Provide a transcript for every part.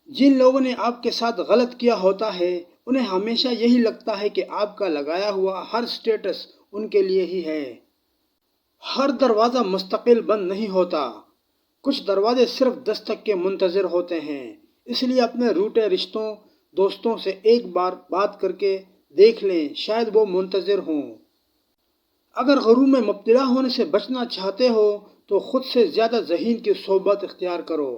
جن لوگوں نے آپ کے ساتھ غلط کیا ہوتا ہے انہیں ہمیشہ یہی لگتا ہے کہ آپ کا لگایا ہوا ہر سٹیٹس ان کے لیے ہی ہے۔ ہر دروازہ مستقل بند نہیں ہوتا، کچھ دروازے صرف دستک کے منتظر ہوتے ہیں۔ اس لیے اپنے روٹے رشتوں، دوستوں سے ایک بار بات کر کے دیکھ لیں، شاید وہ منتظر ہوں۔ اگر غرور میں مبتلا ہونے سے بچنا چاہتے ہو تو خود سے زیادہ ذہین کی صحبت اختیار کرو۔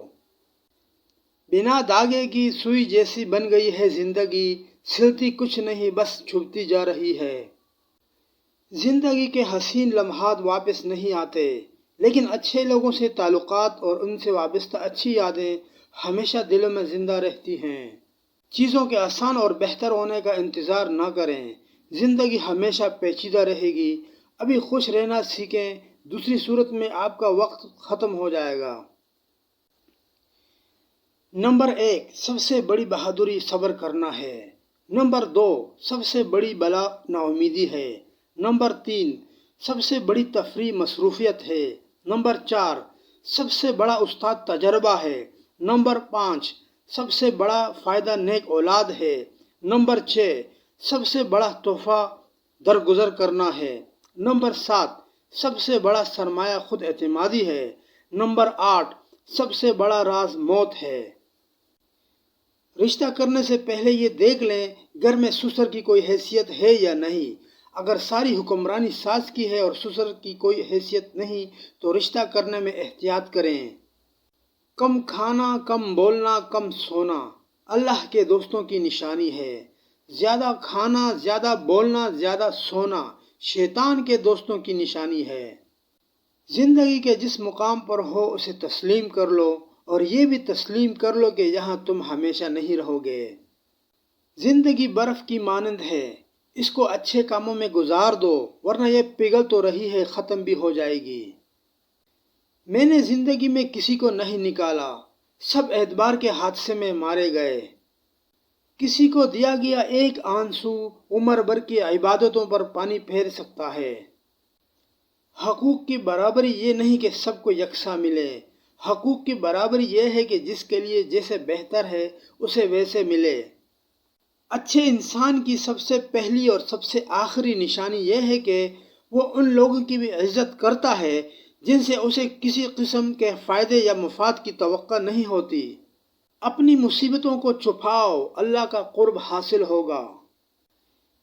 بنا داغے کی سوئی جیسی بن گئی ہے زندگی، سلتی کچھ نہیں بس چھپتی جا رہی ہے۔ زندگی کے حسین لمحات واپس نہیں آتے، لیکن اچھے لوگوں سے تعلقات اور ان سے وابستہ اچھی یادیں ہمیشہ دلوں میں زندہ رہتی ہیں۔ چیزوں کے آسان اور بہتر ہونے کا انتظار نہ کریں، زندگی ہمیشہ پیچیدہ رہے گی۔ ابھی خوش رہنا سیکھیں، دوسری صورت میں آپ کا وقت ختم ہو جائے گا۔ نمبر 1، سب سے بڑی بہادری صبر کرنا ہے۔ نمبر 2، سب سے بڑی بلا ناامیدی ہے۔ نمبر 3، سب سے بڑی تفریح مصروفیت ہے۔ نمبر 4، سب سے بڑا استاد تجربہ ہے۔ نمبر 5، سب سے بڑا فائدہ نیک اولاد ہے۔ نمبر 6، سب سے بڑا تحفہ درگزر کرنا ہے۔ نمبر 7، سب سے بڑا سرمایہ خود اعتمادی ہے۔ نمبر 8، سب سے بڑا راز موت ہے۔ رشتہ کرنے سے پہلے یہ دیکھ لیں گھر میں سسر کی کوئی حیثیت ہے یا نہیں۔ اگر ساری حکمرانی ساس کی ہے اور سسر کی کوئی حیثیت نہیں تو رشتہ کرنے میں احتیاط کریں۔ کم کھانا، کم بولنا، کم سونا اللہ کے دوستوں کی نشانی ہے۔ زیادہ کھانا، زیادہ بولنا، زیادہ سونا شیطان کے دوستوں کی نشانی ہے۔ زندگی کے جس مقام پر ہو اسے تسلیم کر لو، اور یہ بھی تسلیم کر لو کہ یہاں تم ہمیشہ نہیں رہو گے۔ زندگی برف کی مانند ہے، اس کو اچھے کاموں میں گزار دو ورنہ یہ پگھل تو رہی ہے، ختم بھی ہو جائے گی۔ میں نے زندگی میں کسی کو نہیں نکالا، سب اعتبار کے حادثے میں مارے گئے۔ کسی کو دیا گیا ایک آنسو عمر بھر کی عبادتوں پر پانی پھیر سکتا ہے۔ حقوق کی برابری یہ نہیں کہ سب کو یکساں ملے، حقوق کی برابری یہ ہے کہ جس کے لیے جیسے بہتر ہے اسے ویسے ملے۔ اچھے انسان کی سب سے پہلی اور سب سے آخری نشانی یہ ہے کہ وہ ان لوگوں کی بھی عزت کرتا ہے جن سے اسے کسی قسم کے فائدے یا مفاد کی توقع نہیں ہوتی۔ اپنی مصیبتوں کو چھپاؤ، اللہ کا قرب حاصل ہوگا۔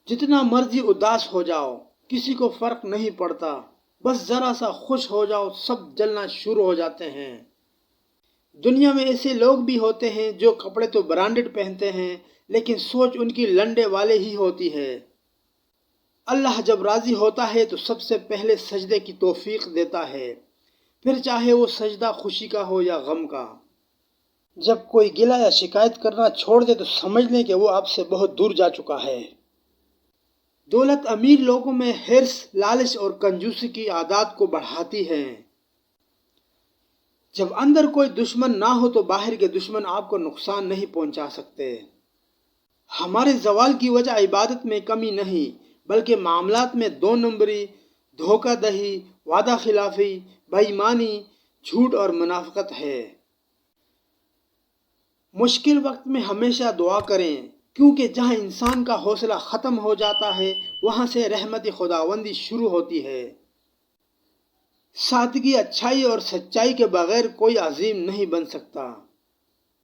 جتنا مرضی اداس ہو جاؤ، کسی کو فرق نہیں پڑتا، بس ذرا سا خوش ہو جاؤ سب جلنا شروع ہو جاتے ہیں۔ دنیا میں ایسے لوگ بھی ہوتے ہیں جو کپڑے تو برانڈڈ پہنتے ہیں لیکن سوچ ان کی لنڈے والے ہی ہوتی ہے۔ اللہ جب راضی ہوتا ہے تو سب سے پہلے سجدے کی توفیق دیتا ہے، پھر چاہے وہ سجدہ خوشی کا ہو یا غم کا۔ جب کوئی گلہ یا شکایت کرنا چھوڑ دے تو سمجھ لیں کہ وہ آپ سے بہت دور جا چکا ہے۔ دولت امیر لوگوں میں حرص، لالچ اور کنجوسی کی عادات کو بڑھاتی ہے۔ جب اندر کوئی دشمن نہ ہو تو باہر کے دشمن آپ کو نقصان نہیں پہنچا سکتے۔ ہمارے زوال کی وجہ عبادت میں کمی نہیں بلکہ معاملات میں دو نمبری، دھوکہ دہی، وعدہ خلافی، بے ایمانی، جھوٹ اور منافقت ہے۔ مشکل وقت میں ہمیشہ دعا کریں، کیونکہ جہاں انسان کا حوصلہ ختم ہو جاتا ہے وہاں سے رحمت خداوندی شروع ہوتی ہے۔ سادگی، اچھائی اور سچائی کے بغیر کوئی عظیم نہیں بن سکتا۔